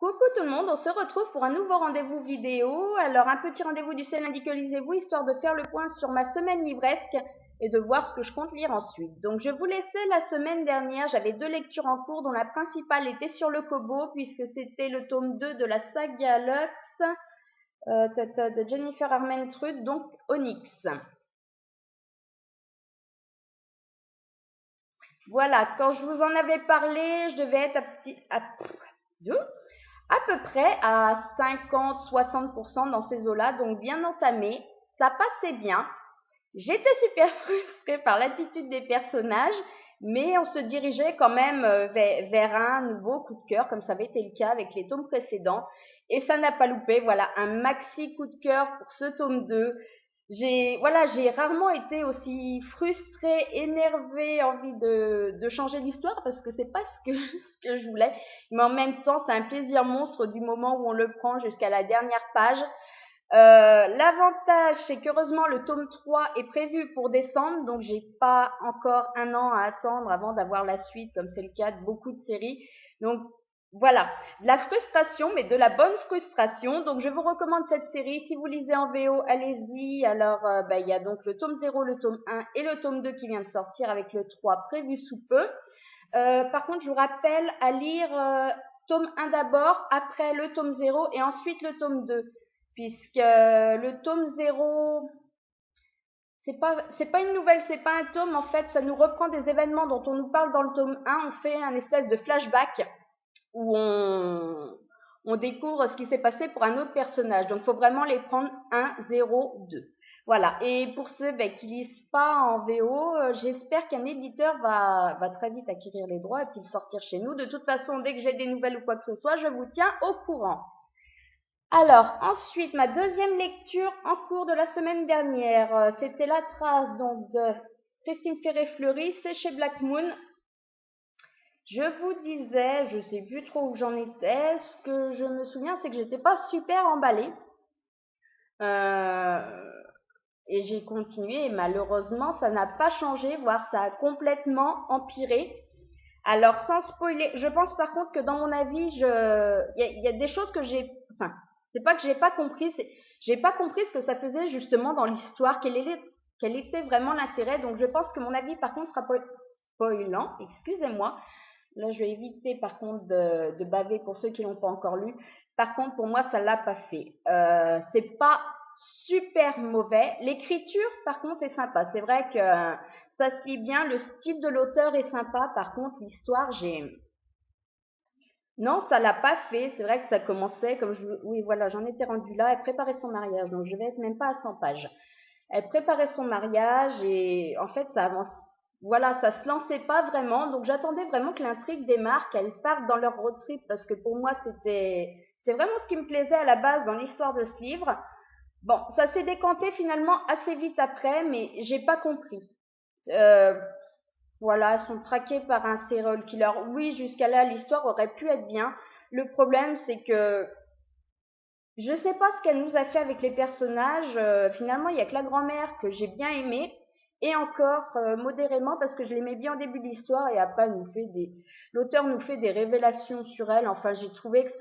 Coucou tout le monde, on se retrouve pour un nouveau rendez-vous vidéo. Alors un petit rendez-vous du C'est lundi que lisez-vous, histoire de faire le point sur ma semaine livresque et de voir ce que je compte lire ensuite. Donc je vous laissais la semaine dernière, j'avais 2 lectures en cours dont la principale était sur le Kobo puisque c'était le tome 2 de la saga Lux de Jennifer Armentrout, donc Onyx. Voilà, quand je vous en avais parlé, je devais être à peu près à 50-60% dans ces eaux-là, donc bien entamé. Ça passait bien. J'étais super frustrée par l'attitude des personnages, mais on se dirigeait quand même vers un nouveau coup de cœur, comme ça avait été le cas avec les tomes précédents. Et ça n'a pas loupé. Voilà, un maxi coup de cœur pour ce tome 2. J'ai rarement été aussi frustrée, énervée, envie de changer l'histoire parce que c'est pas ce que je voulais. Mais en même temps, c'est un plaisir monstre du moment où on le prend jusqu'à la dernière page. L'avantage, c'est qu'heureusement, le tome 3 est prévu pour décembre, donc j'ai pas encore un an à attendre avant d'avoir la suite, comme c'est le cas de beaucoup de séries. Donc voilà, de la frustration, mais de la bonne frustration. Donc je vous recommande cette série. Si vous lisez en VO, allez-y. Alors, il y a donc le tome 0, le tome 1 et le tome 2 qui vient de sortir avec le 3 prévu sous peu. Par contre, je vous rappelle à lire tome 1 d'abord, après le tome 0 et ensuite le tome 2. Puisque le tome 0, c'est pas une nouvelle, c'est pas un tome, en fait, ça nous reprend des événements dont on nous parle dans le tome 1, on fait un espèce de flashback où on découvre ce qui s'est passé pour un autre personnage. Donc, il faut vraiment les prendre 1, 0, 2. Voilà. Et pour ceux qui lisent pas en VO, j'espère qu'un éditeur va très vite acquérir les droits et puis le sortir chez nous. De toute façon, dès que j'ai des nouvelles ou quoi que ce soit, je vous tiens au courant. Alors, ensuite, ma deuxième lecture en cours de la semaine dernière, c'était La Trace donc de Christine Ferré-Fleury, c'est chez Black Moon. Je vous disais, je sais plus trop où j'en étais, ce que je me souviens, c'est que j'étais pas super emballée. Et j'ai continué et malheureusement, ça n'a pas changé, voire ça a complètement empiré. Alors, sans spoiler, je pense par contre que dans mon avis, il y a des choses que enfin, c'est pas que j'ai pas compris, j'ai pas compris ce que ça faisait justement dans l'histoire, quel était vraiment l'intérêt. Donc, je pense que mon avis par contre sera spoilant, excusez-moi. Là, je vais éviter par contre de baver pour ceux qui l'ont pas encore lu. Par contre, pour moi, ça l'a pas fait. C'est pas super mauvais. L'écriture, par contre, est sympa. C'est vrai que ça se lit bien. Le style de l'auteur est sympa. Par contre, l'histoire, non, ça l'a pas fait. C'est vrai que ça commençait oui, voilà, j'en étais rendue là. Elle préparait son mariage, donc je vais être même pas à 100 pages. Elle préparait son mariage et en fait, ça avance. Voilà, ça se lançait pas vraiment. Donc j'attendais vraiment que l'intrigue démarre, qu'elles partent dans leur road trip parce que pour moi, c'est vraiment ce qui me plaisait à la base dans l'histoire de ce livre. Bon, ça s'est décanté finalement assez vite après, mais j'ai pas compris. Euh, voilà, elles sont traquées par un serial killer. Oui, jusqu'à là, l'histoire aurait pu être bien. Le problème, c'est que je sais pas ce qu'elle nous a fait avec les personnages. Finalement, il y a que la grand-mère que j'ai bien aimée. Et encore modérément parce que je l'aimais bien au début de l'histoire et après l'auteur nous fait des révélations sur elle. Enfin, j'ai trouvé que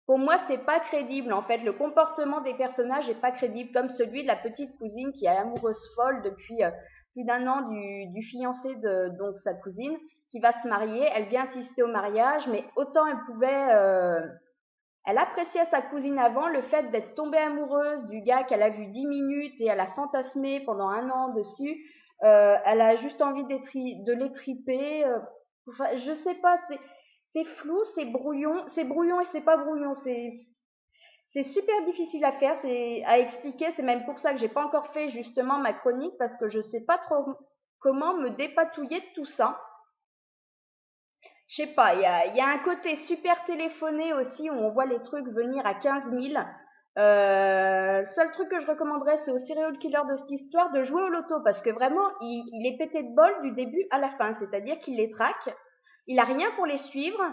pour moi, c'est pas crédible. En fait, le comportement des personnages est pas crédible, comme celui de la petite cousine qui est amoureuse folle depuis plus d'un an du fiancé de donc sa cousine qui va se marier. Elle vient assister au mariage, mais autant elle appréciait sa cousine avant, le fait d'être tombée amoureuse du gars qu'elle a vu 10 minutes et elle a fantasmé pendant un an dessus. Elle a juste envie de l'étriper. Enfin, je sais pas, c'est flou, c'est brouillon et c'est pas brouillon. C'est super difficile à faire, c'est à expliquer. C'est même pour ça que j'ai pas encore fait justement ma chronique parce que je sais pas trop comment me dépatouiller de tout ça. Je sais pas, il y a un côté super téléphoné aussi où on voit les trucs venir à 15 000. Le seul truc que je recommanderais, c'est au serial killer de cette histoire de jouer au loto parce que vraiment, il est pété de bol du début à la fin. C'est-à-dire qu'il les traque, il a rien pour les suivre,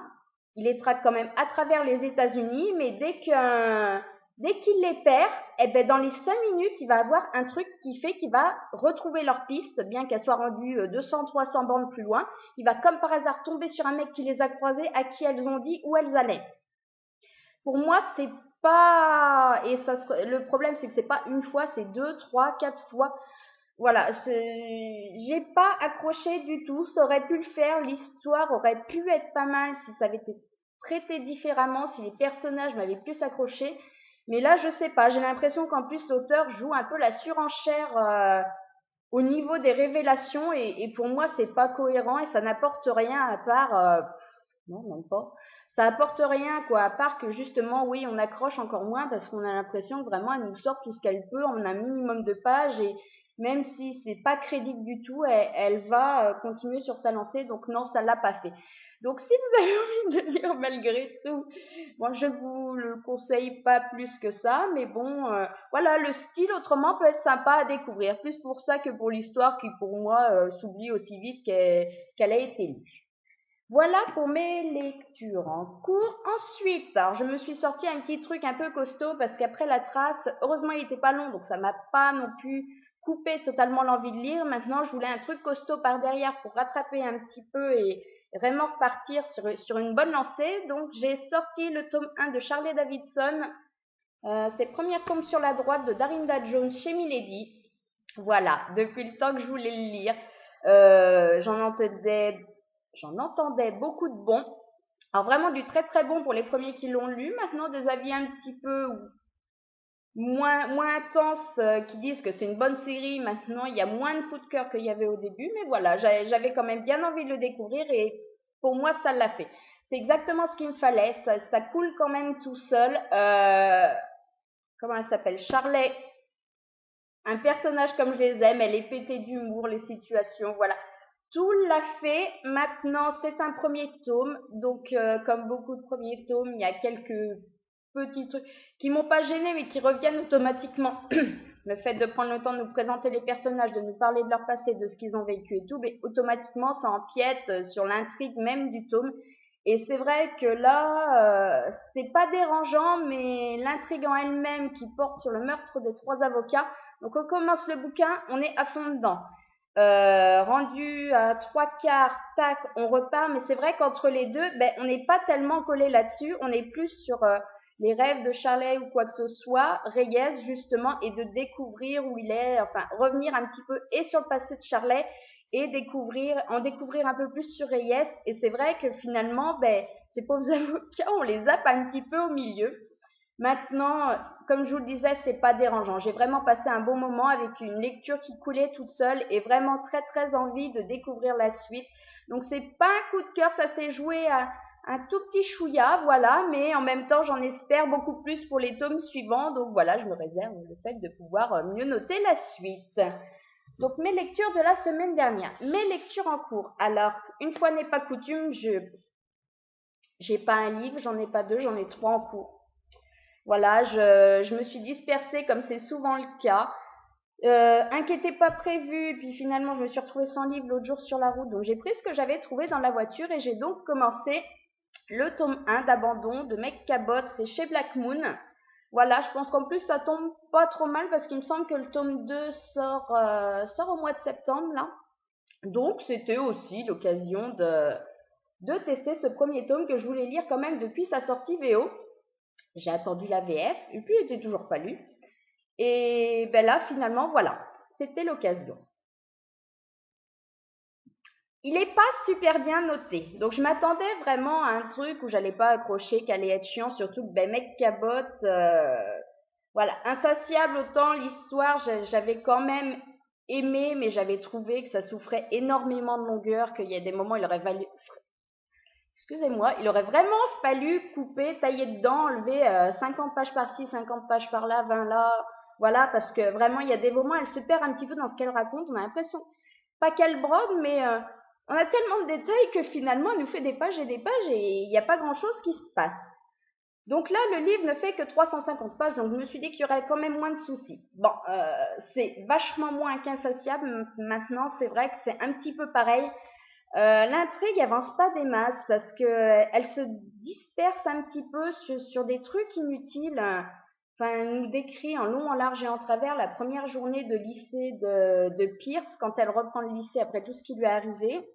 il les traque quand même à travers les États-Unis, mais Dès qu'il les perd, eh ben dans les 5 minutes, il va avoir un truc qui fait qu'il va retrouver leur piste, bien qu'elle soit rendue 200-300 bandes plus loin. Il va comme par hasard tomber sur un mec qui les a croisés, à qui elles ont dit où elles allaient. Pour moi, c'est pas, et ça, le problème, c'est que c'est pas une fois, c'est 2, 3, 4 fois. Voilà, j'ai pas accroché du tout. Ça aurait pu le faire, l'histoire aurait pu être pas mal si ça avait été traité différemment, si les personnages m'avaient plus accroché. Mais là, je sais pas. J'ai l'impression qu'en plus l'auteur joue un peu la surenchère au niveau des révélations et pour moi, c'est pas cohérent et ça n'apporte rien à part. Non, même pas. Ça apporte rien, quoi, à part que justement, oui, on accroche encore moins parce qu'on a l'impression que vraiment elle nous sort tout ce qu'elle peut en un minimum de pages et même si c'est pas crédible du tout, elle va continuer sur sa lancée. Donc non, ça l'a pas fait. Donc si vous avez envie de lire malgré tout, moi je vous le conseille pas plus que ça, mais bon, voilà, le style autrement peut être sympa à découvrir, plus pour ça que pour l'histoire qui pour moi s'oublie aussi vite qu'elle a été lue. Voilà pour mes lectures en cours. Ensuite, alors je me suis sorti un petit truc un peu costaud parce qu'après la trace, heureusement il était pas long, donc ça m'a pas non plus coupé totalement l'envie de lire. Maintenant, je voulais un truc costaud par derrière pour rattraper un petit peu et vraiment repartir sur une bonne lancée. Donc j'ai sorti le tome 1 de Charlie Davidson. C'est Première tombe sur la droite de Darinda Jones chez Milady. Voilà, depuis le temps que je voulais le lire. J'en entendais beaucoup de bons. Alors vraiment du très très bon pour les premiers qui l'ont lu. Maintenant des avis un petit peu moins intenses qui disent que c'est une bonne série. Maintenant il y a moins de coups de cœur qu'il y avait au début. Mais voilà, j'avais quand même bien envie de le découvrir et pour moi ça l'a fait. C'est exactement ce qu'il me fallait. Ça coule quand même tout seul. Comment elle s'appelle? Charlet. Un personnage comme je les aime. Elle est pétée d'humour, les situations. Voilà. Tout l'a fait. Maintenant, c'est un premier tome. Donc, comme beaucoup de premiers tomes, il y a quelques petits trucs qui m'ont pas gêné, mais qui reviennent automatiquement. Le fait de prendre le temps de nous présenter les personnages, de nous parler de leur passé, de ce qu'ils ont vécu et tout, mais automatiquement, ça empiète sur l'intrigue même du tome. Et c'est vrai que là, c'est pas dérangeant, mais l'intrigue en elle-même qui porte sur le meurtre des 3 avocats. Donc, on commence le bouquin, on est à fond dedans. Rendu à 3/4, tac, on repart. Mais c'est vrai qu'entre les deux, ben, on n'est pas tellement collé là-dessus. On est plus sur les rêves de Charlet ou quoi que ce soit, Reyes justement, et de découvrir où il est, enfin revenir un petit peu et sur le passé de Charlet et en découvrir un peu plus sur Reyes. Et c'est vrai que finalement, ben, ces pauvres avocats, on les zappe un petit peu au milieu. Maintenant, comme je vous le disais, c'est pas dérangeant. J'ai vraiment passé un bon moment avec une lecture qui coulait toute seule et vraiment très très envie de découvrir la suite. Donc c'est pas un coup de cœur, ça s'est joué à un tout petit chouïa, voilà, mais en même temps j'en espère beaucoup plus pour les tomes suivants. Donc voilà, je me réserve le fait de pouvoir mieux noter la suite. Donc mes lectures de la semaine dernière, mes lectures en cours. Alors, une fois n'est pas coutume, j'ai pas un livre, j'en ai pas deux, j'en ai 3 en cours. Voilà, je me suis dispersée comme c'est souvent le cas. Un qui n'était pas prévu, puis finalement je me suis retrouvée sans livre l'autre jour sur la route, donc j'ai pris ce que j'avais trouvé dans la voiture et j'ai donc commencé le tome 1 d'Abandon de Meg Cabot, c'est chez Black Moon. Voilà, je pense qu'en plus ça tombe pas trop mal parce qu'il me semble que le tome 2 sort au mois de septembre là. Donc c'était aussi l'occasion de tester ce premier tome que je voulais lire quand même depuis sa sortie VO. J'ai attendu la VF, et puis il n'était toujours pas lu. Et ben là, finalement, voilà, c'était l'occasion. Il n'est pas super bien noté. Donc je m'attendais vraiment à un truc où j'allais pas accrocher, qu'elle allait être chiant, surtout que ben, mec cabote. Voilà, insatiable autant l'histoire, j'avais quand même aimé, mais j'avais trouvé que ça souffrait énormément de longueur, qu'il y a des moments, il aurait vraiment fallu couper, tailler dedans, enlever 50 pages par-ci, 50 pages par-là, 20 là. Voilà, parce que vraiment, il y a des moments, elle se perd un petit peu dans ce qu'elle raconte. On a l'impression, pas qu'elle brode, mais on a tellement de détails que finalement, elle nous fait des pages et il n'y a pas grand-chose qui se passe. Donc là, le livre ne fait que 350 pages, donc je me suis dit qu'il y aurait quand même moins de soucis. Bon, c'est vachement moins qu'insatiable. Maintenant, c'est vrai que c'est un petit peu pareil. L'intrigue avance pas des masses parce que elle se disperse un petit peu sur des trucs inutiles. enfin, elle nous décrit en long, en large et en travers la première journée de lycée de Pierce quand elle reprend le lycée après tout ce qui lui est arrivé.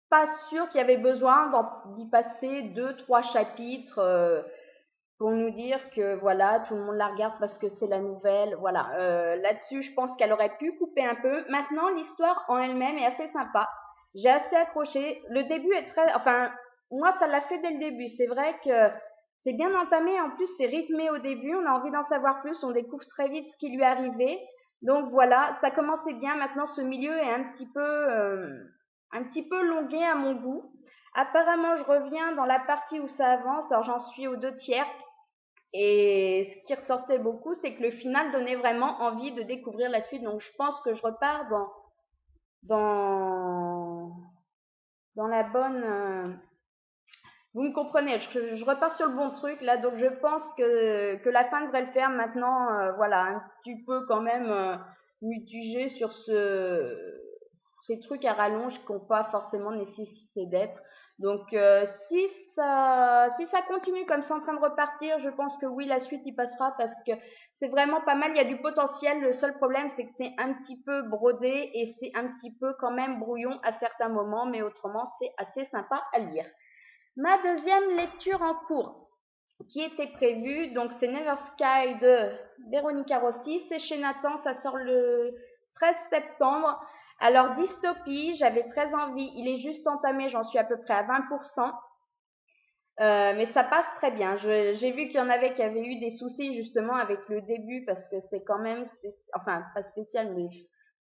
Pas sûr qu'il y avait besoin d'y passer 2, 3 chapitres pour nous dire que voilà, tout le monde la regarde parce que c'est la nouvelle. Voilà, là-dessus, je pense qu'elle aurait pu couper un peu. Maintenant, l'histoire en elle-même est assez sympa. J'ai assez accroché. Le début est très, enfin, moi, ça l'a fait dès le début. C'est vrai que c'est bien entamé. En plus, c'est rythmé au début. On a envie d'en savoir plus. On découvre très vite ce qui lui est arrivé. Donc voilà, ça commençait bien. Maintenant, ce milieu est un petit peu longué à mon goût. Apparemment, je reviens dans la partie où ça avance. Alors, j'en suis aux 2 tiers. Et ce qui ressortait beaucoup, c'est que le final donnait vraiment envie de découvrir la suite. Donc, je pense que je repars dans, dans la bonne. Vous me comprenez, je repars sur le bon truc là. Donc, je pense que la fin devrait le faire maintenant. Voilà, un petit peu quand même mitigé sur ces trucs à rallonge qui n'ont pas forcément nécessité d'être. Donc, si ça continue comme c'est en train de repartir, je pense que oui, la suite y passera parce que c'est vraiment pas mal. Il y a du potentiel. Le seul problème, c'est que c'est un petit peu brodé et c'est un petit peu quand même brouillon à certains moments, mais autrement, c'est assez sympa à lire. Ma deuxième lecture en cours qui était prévue, donc c'est Never Sky de Véronica Rossi. C'est chez Nathan, ça sort le 13 septembre. Alors, dystopie, j'avais très envie. Il est juste entamé, j'en suis à peu près à 20%. Mais ça passe très bien. J'ai vu qu'il y en avait qui avaient eu des soucis justement avec le début parce que c'est quand même enfin pas spécial, mais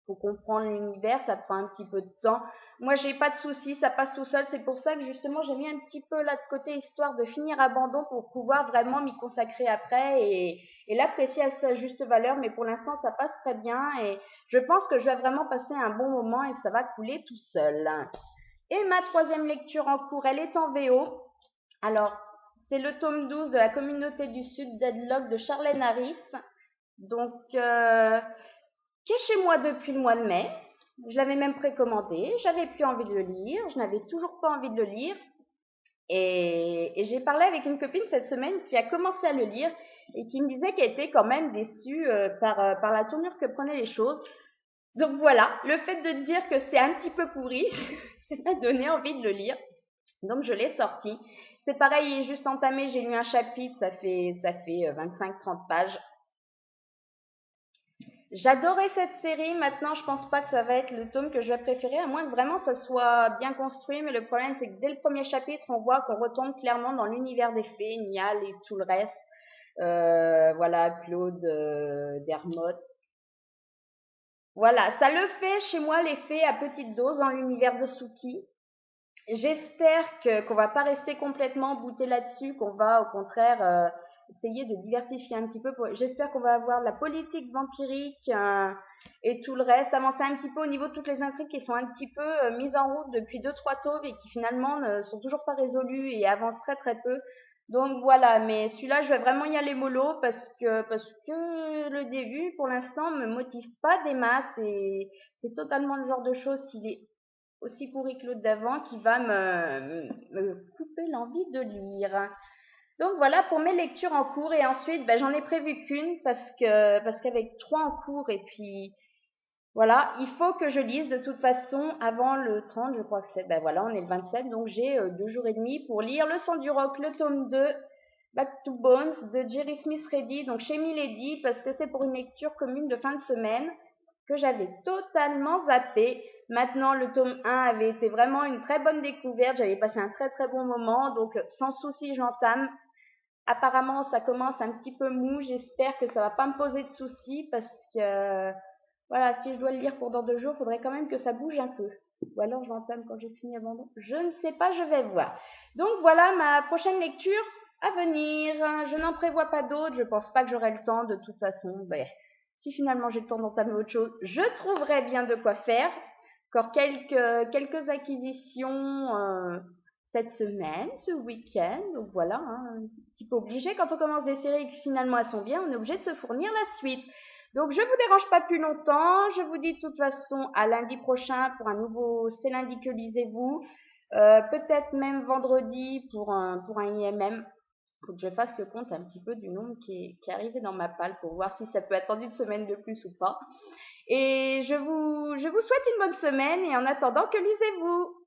faut comprendre l'univers, ça prend un petit peu de temps. Moi, j'ai pas de soucis, ça passe tout seul. C'est pour ça que justement j'ai mis un petit peu là de côté histoire de finir Abandon pour pouvoir vraiment m'y consacrer après et l'apprécier à sa juste valeur. Mais pour l'instant, ça passe très bien et je pense que je vais vraiment passer un bon moment et que ça va couler tout seul. Et ma troisième lecture en cours, elle est en VO. Alors, c'est le tome 12 de la communauté du Sud Deadlock de Charlène Harris, donc qui est chez moi depuis le mois de mai. Je l'avais même précommandé, j'avais plus envie de le lire, je n'avais toujours pas envie de le lire. Et j'ai parlé avec une copine cette semaine qui a commencé à le lire et qui me disait qu'elle était quand même déçue par la tournure que prenaient les choses. Donc voilà, le fait de dire que c'est un petit peu pourri, ça m'a donné envie de le lire. Donc je l'ai sorti. C'est pareil, il est juste entamé, j'ai lu un chapitre, ça fait 25-30 pages. J'adorais cette série, maintenant je pense pas que ça va être le tome que je vais préférer, à moins que vraiment ça soit bien construit, mais le problème c'est que dès le premier chapitre, on voit qu'on retombe clairement dans l'univers des fées, Niall et tout le reste. Voilà, Claude Dermotte. Voilà, ça le fait chez moi les fées à petite dose dans l'univers de Suki. J'espère qu'on va pas rester complètement bouté là-dessus, qu'on va au contraire essayer de diversifier un petit peu. J'espère qu'on va avoir la politique vampirique et tout le reste, avancer un petit peu au niveau de toutes les intrigues qui sont un petit peu mises en route depuis 2, 3 tomes et qui finalement ne sont toujours pas résolues et avancent très très peu. Donc voilà, mais celui-là, je vais vraiment y aller mollo parce que le début, pour l'instant, me motive pas des masses et c'est totalement le genre de choses, s'il est aussi pourri que l'autre d'avant, qui va me couper l'envie de lire. Donc voilà pour mes lectures en cours et ensuite j'en ai prévu qu'une parce qu'avec 3 en cours et puis voilà, il faut que je lise de toute façon avant le 30, je crois que c'est, voilà, on est le 27, donc j'ai 2 jours et demi pour lire Le Sang du Roc, le tome 2, Back to Bones de Jerry Smith Ready, donc chez Milady, parce que c'est pour une lecture commune de fin de semaine que j'avais totalement zappé. Maintenant, le tome 1 avait été vraiment une très bonne découverte, j'avais passé un très très bon moment, donc sans souci, j'entame. Apparemment, ça commence un petit peu mou, j'espère que ça va pas me poser de soucis parce que voilà, si je dois le lire pour dans 2 jours, il faudrait quand même que ça bouge un peu. Ou alors je l'entame quand j'ai fini Abandon. Je ne sais pas, je vais voir. Donc voilà ma prochaine lecture à venir. Je n'en prévois pas d'autres. Je pense pas que j'aurai le temps de toute façon. Si finalement j'ai le temps d'entamer autre chose, je trouverai bien de quoi faire. Encore quelques acquisitions cette semaine, ce week-end. Donc voilà, un petit peu obligé. Quand on commence des séries et que finalement elles sont bien, on est obligé de se fournir la suite. Donc je vous dérange pas plus longtemps. Je vous dis de toute façon à lundi prochain pour un nouveau C'est lundi que lisez-vous. Peut-être même vendredi pour un IMM. Faut que je fasse le compte un petit peu du nombre qui est arrivé dans ma palle pour voir si ça peut attendre une semaine de plus ou pas. Et je vous souhaite une bonne semaine et en attendant, que lisez-vous?